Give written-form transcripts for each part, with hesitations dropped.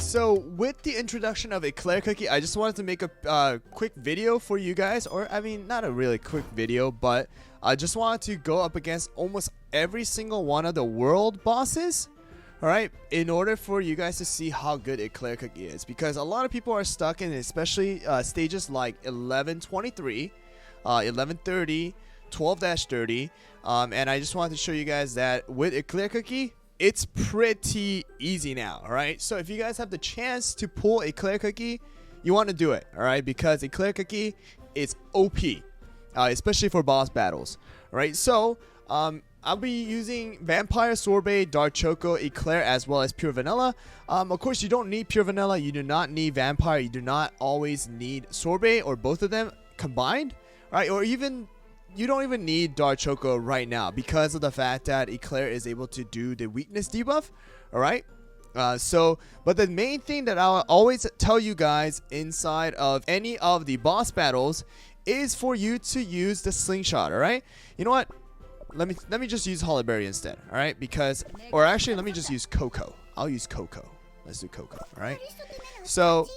Alright, so with the introduction of Eclair Cookie, I just wanted to make a quick video for you guys. Or, I mean, not a really quick video, but I just wanted to go up against almost every single one of the world bosses. Alright, in order for you guys to see how good Eclair Cookie is. Because a lot of people are stuck in especially stages like 1123, 1130, 12-30. And I just wanted to show you guys that with Eclair Cookie, it's pretty easy now, alright? So if you guys have the chance to pull Eclair Cookie, you want to do it, alright? Because Eclair Cookie is OP, especially for boss battles, alright? So, I'll be using Vampire, Sorbet, Dark Choco, Eclair, as well as Pure Vanilla. Of course, you don't need Pure Vanilla, you do not need Vampire, you do not always need Sorbet, or both of them combined, alright? Or even... you don't even need Dark Choco right now because of the fact that Eclair is able to do the weakness debuff. Alright? But the main thing that I'll always tell you guys inside of any of the boss battles is for you to use the slingshot, alright? You know what? Let me just use Hollyberry instead, alright? Because, or actually let me just use Coco. I'll use Coco. Let's do Coco, alright? So,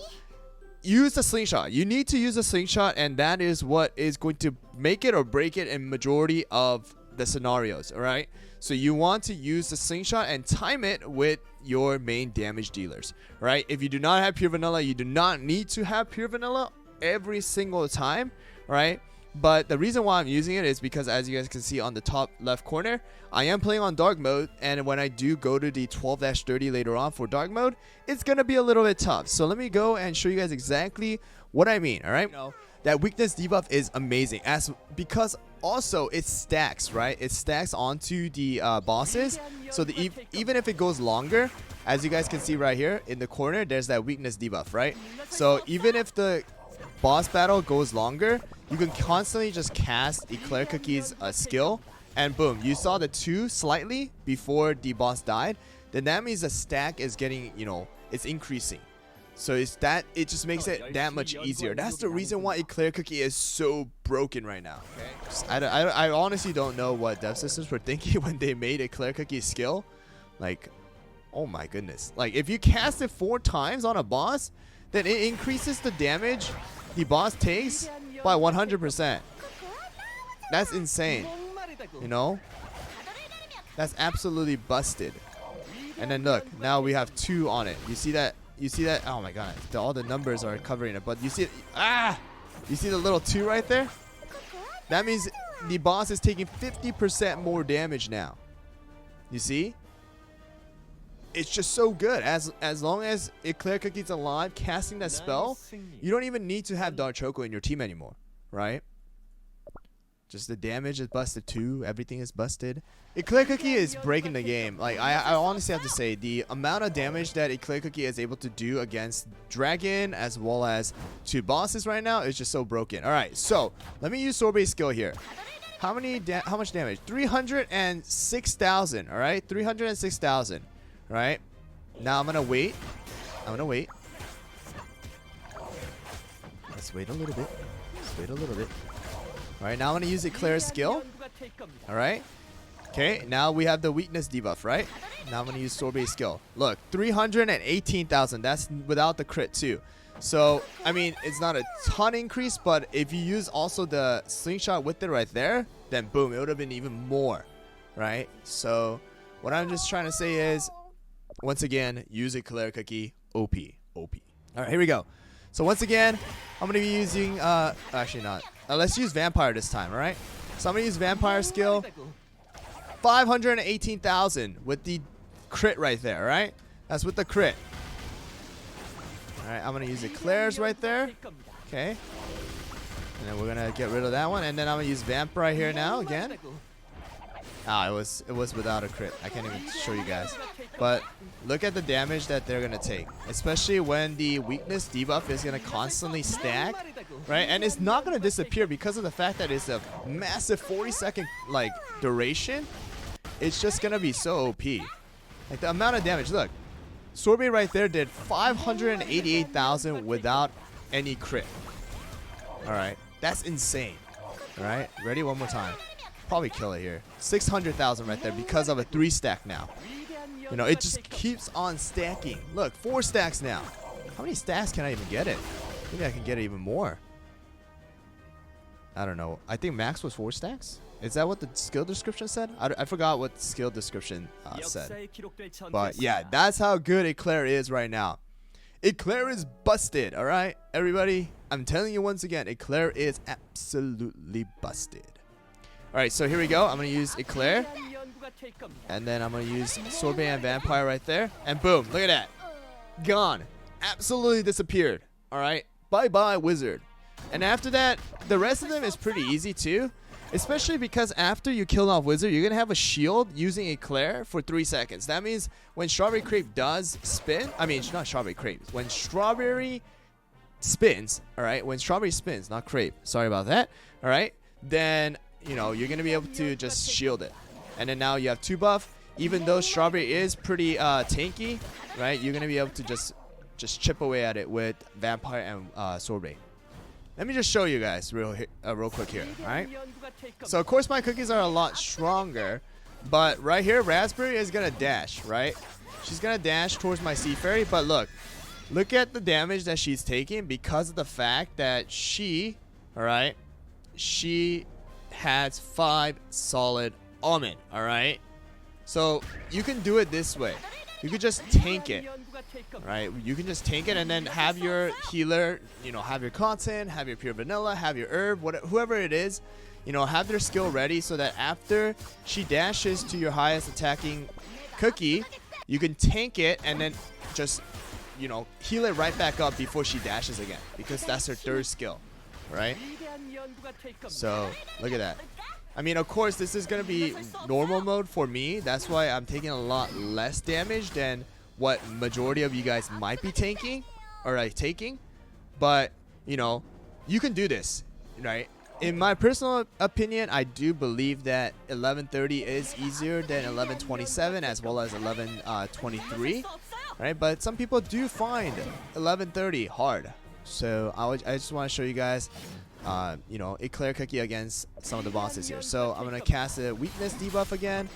use the slingshot. You need to use the slingshot, and that is what is going to make it or break it in majority of the scenarios, alright? So you want to use the slingshot and time it with your main damage dealers, right? If you do not have Pure Vanilla, you do not need to have Pure Vanilla every single time, right? But the reason why I'm using it is because, as you guys can see on the top left corner, I am playing on dark mode, and when I do go to the 12-30 later on for dark mode, it's gonna be a little bit tough. So let me go and show you guys exactly what I mean, alright? That weakness debuff is amazing, because also it stacks, right? It stacks onto the bosses, so even if it goes longer, as you guys can see right here in the corner, there's that weakness debuff, right? So even if the boss battle goes longer, you can constantly just cast Eclair Cookie's skill, and boom, you saw the 2 slightly before the boss died. Then that means the stack is getting, you know, it's increasing. So it just makes it that much easier. That's the reason why Eclair Cookie is so broken right now. Okay? I honestly don't know what dev systems were thinking when they made Eclair Cookie's skill. Like, oh my goodness. Like, if you cast it 4 times on a boss, then it increases the damage the boss takes by 100%. That's insane. You know? That's absolutely busted. And then look, now we have 2 on it. You see that? You see that? Oh my god. All the numbers are covering it. But you see it? Ah! You see the little 2 right there? That means the boss is taking 50% more damage now. You see? It's just so good. As long as Eclair Cookie's alive, casting that spell, you don't even need to have Dark Choco in your team anymore, right? Just the damage is busted too. Everything is busted. Eclair Cookie is breaking the game. Like, I honestly have to say, the amount of damage that Eclair Cookie is able to do against Dragon as well as 2 bosses right now is just so broken. All right, so let me use Sorbet's skill here. How much damage? 306,000. All right, 306,000. Right? Now I'm gonna wait. Let's wait a little bit. Alright, now I'm gonna use Eclair's skill. Alright. Okay, now we have the weakness debuff, right? Now I'm gonna use Sorbet's skill. Look, 318,000. That's without the crit too. So, I mean, it's not a ton increase, but if you use also the slingshot with it right there, then boom, it would have been even more. Right? So, what I'm just trying to say is, once again, use Eclair Cookie. OP. Alright, here we go. So once again, I'm going to be using, actually not. Let's use Vampire this time, alright? So I'm going to use Vampire skill. 518,000 with the crit right there, alright? That's with the crit. Alright, I'm going to use Eclair's right there. Okay. And then we're going to get rid of that one. And then I'm going to use Vamp right here now again. Ah, it was without a crit. I can't even show you guys. But look at the damage that they're gonna take, especially when the weakness debuff is gonna constantly stack, right? And it's not gonna disappear because of the fact that it's a massive 40-second like duration. It's just gonna be so OP. Like the amount of damage. Look, Sorbet right there did 588,000 without any crit. All right, that's insane. All right, ready? One more time. Probably kill it here. 600,000 right there because of a 3 stack now. You know, it just keeps on stacking. Look, 4 stacks now. How many stacks can I even get it? Maybe I can get it even more. I don't know. I think max was 4 stacks. Is that what the skill description said? I forgot what the skill description said. But yeah, that's how good Eclair is right now. Eclair is busted, alright? Everybody, I'm telling you once again, Eclair is absolutely busted. Alright, so here we go. I'm going to use Eclair. And then I'm going to use Sorbet and Vampire right there. And boom, look at that. Gone. Absolutely disappeared. Alright, bye-bye, Wizard. And after that, the rest of them is pretty easy too. Especially because after you kill off Wizard, you're going to have a shield using Eclair for 3 seconds. That means when Strawberry Crepe does spin, I mean, not Strawberry Crepe. When Strawberry spins, alright, when Strawberry spins, not Crepe, sorry about that, alright, then, you know, you're going to be able to just shield it. And then now you have 2 buff. Even though Strawberry is pretty tanky, right, you're going to be able to just chip away at it with Vampire and Sorbet. Let me just show you guys real quick here, alright? So of course my cookies are a lot stronger, but right here Raspberry is gonna dash, right? She's gonna dash towards my Sea Fairy, but look at the damage that she's taking because of the fact that she, alright, she has 5 solid almond, alright? So you can do it this way. You could just tank it, right? You can just tank it and then have your healer, you know, have your cotton, have your pure vanilla, have your herb, whoever it is, you know, have their skill ready so that after she dashes to your highest attacking cookie, you can tank it and then just, you know, heal it right back up before she dashes again, because that's her 3rd skill, right? So look at that. I mean, of course, this is going to be normal mode for me. That's why I'm taking a lot less damage than what majority of you guys might be taking. But, you know, you can do this, right? In my personal opinion, I do believe that 1130 is easier than 1127 as well as 1123, right? But some people do find 1130 hard. So I just want to show you guys you know, Eclair Cookie against some of the bosses here. So I'm gonna cast a weakness debuff again,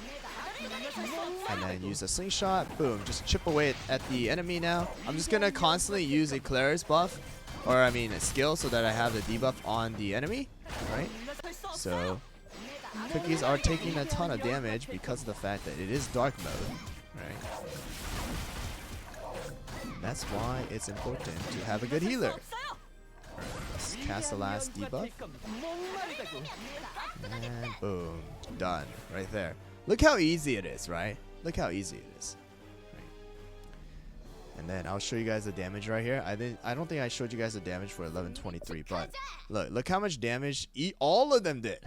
and then use a slingshot. Boom, just chip away at the enemy now. I'm just gonna constantly use Eclair's buff, or I mean a skill, so that I have the debuff on the enemy. Right? So cookies are taking a ton of damage because of the fact that it is dark mode. Right? That's why it's important to have a good healer. Let's cast the last debuff. And boom. Done. Right there. Look how easy it is, right? Look how easy it is. Right. And then I'll show you guys the damage right here. I don't think I showed you guys the damage for 1123, but look how much damage all of them did.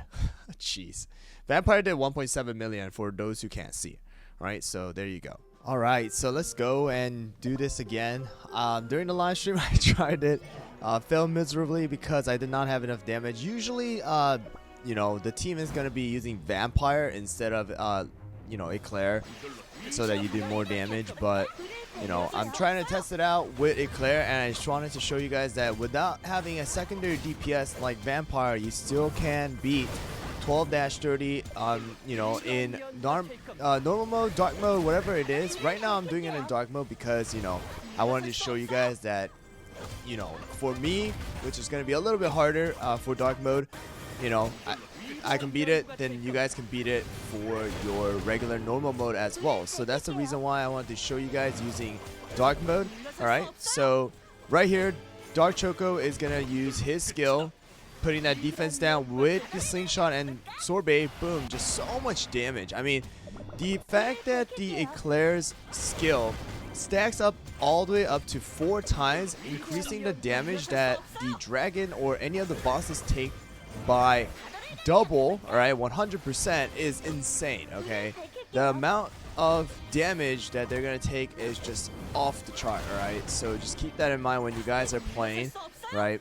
Jeez. Vampire did 1.7 million for those who can't see. Right? So there you go. Alright, so let's go and do this again. During the live stream I tried it. Failed miserably because I did not have enough damage. Usually, you know, the team is going to be using Vampire instead of, you know, Eclair, so that you do more damage. But, you know, I'm trying to test it out with Eclair, and I just wanted to show you guys that without having a secondary DPS like Vampire, you still can beat 12-30, you know, in normal mode, dark mode, whatever it is. Right now I'm doing it in dark mode because, you know, I wanted to show you guys that, you know, for me, which is going to be a little bit harder for dark mode, you know, I can beat it, then you guys can beat it for your regular normal mode as well. So that's the reason why I wanted to show you guys using dark mode. Alright, so right here, Dark Choco is going to use his skill, putting that defense down with the slingshot and Sorbet. Boom, just so much damage. I mean, the fact that the Eclair's skill stacks up all the way up to 4 times, increasing the damage that the dragon or any of the bosses take by double, alright, 100% is insane, okay? The amount of damage that they're going to take is just off the chart, alright? So just keep that in mind when you guys are playing, right?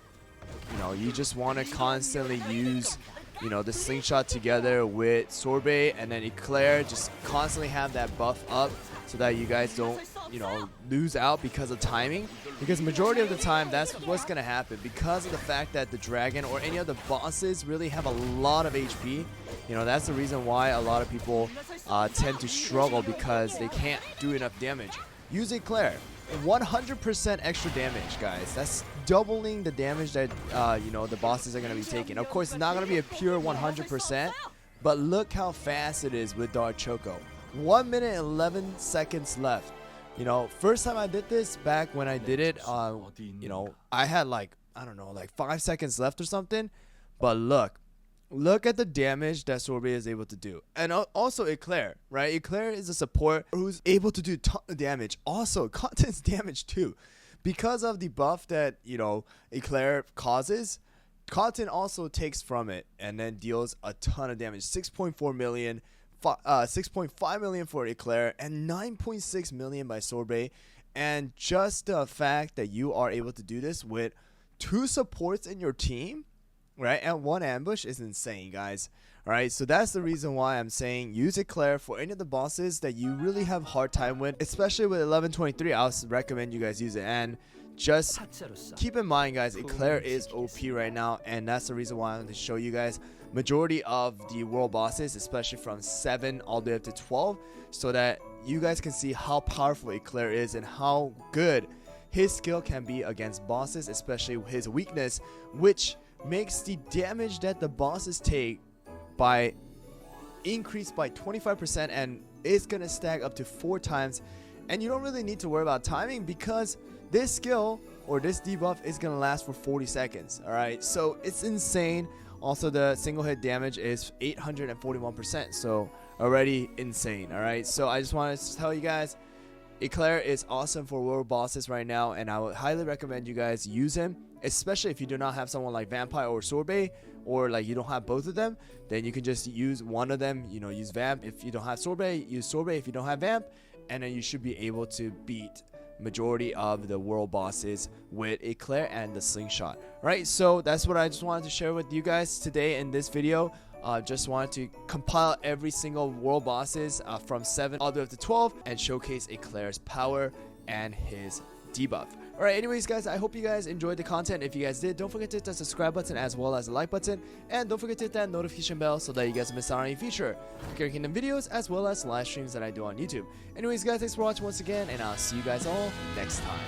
You know, you just want to constantly use you know, the slingshot together with Sorbet and then Eclair, just constantly have that buff up so that you guys don't, you know, lose out because of timing. Because majority of the time, that's what's gonna happen because of the fact that the dragon or any of the bosses really have a lot of HP. You know, that's the reason why a lot of people tend to struggle because they can't do enough damage. Use Eclair. 100% extra damage, guys. That's doubling the damage that you know, the bosses are gonna be taking. Of course, it's not gonna be a pure 100%, but look how fast it is with Dark Choco. 1 minute and 11 seconds left. You know, first time I did this, back when I did it, you know, I had like, I don't know, like 5 seconds left or something. But look at the damage that Sorbet is able to do. And also Eclair, right? Eclair is a support who's able to do ton of damage. Also, Content's damage too. Because of the buff that, you know, Eclair causes, Content also takes from it and then deals a ton of damage. 6.4 million, 6.5 million for Eclair, and 9.6 million by Sorbet. And just the fact that you are able to do this with 2 supports in your team, right, and 1 ambush is insane, guys. All right, so that's the reason why I'm saying use Eclair for any of the bosses that you really have hard time with, especially with 1123. I'll recommend you guys use it. And just keep in mind, guys, Eclair is OP right now, and that's the reason why I'm going to show you guys majority of the world bosses, especially from 7 all the way up to 12, so that you guys can see how powerful Eclair is and how good his skill can be against bosses, especially his weakness, which makes the damage that the bosses take by increased by 25%, and it's gonna stack up to 4 times. And you don't really need to worry about timing because this skill or this debuff is gonna last for 40 seconds. All right, so it's insane. Also, the single hit damage is 841%, so already insane. All right, so I just wanted to tell you guys, Eclair is awesome for world bosses right now, and I would highly recommend you guys use him, especially if you do not have someone like Vampire or Sorbet, or like you don't have both of them. Then you can just use one of them. You know, use Vamp. If you don't have Sorbet, use Sorbet. If you don't have Vamp, and then you should be able to beat majority of the world bosses with Eclair and the slingshot. Right, so that's what I just wanted to share with you guys today in this video. Just wanted to compile every single world bosses from 7 all the way up to 12 and showcase Eclair's power and his debuff. Alright, anyways guys, I hope you guys enjoyed the content. If you guys did, don't forget to hit that subscribe button as well as the like button, and don't forget to hit that notification bell so that you guys don't miss out on any future Eclair Kingdom videos as well as live streams that I do on YouTube. Anyways guys, thanks for watching once again, and I'll see you guys all next time.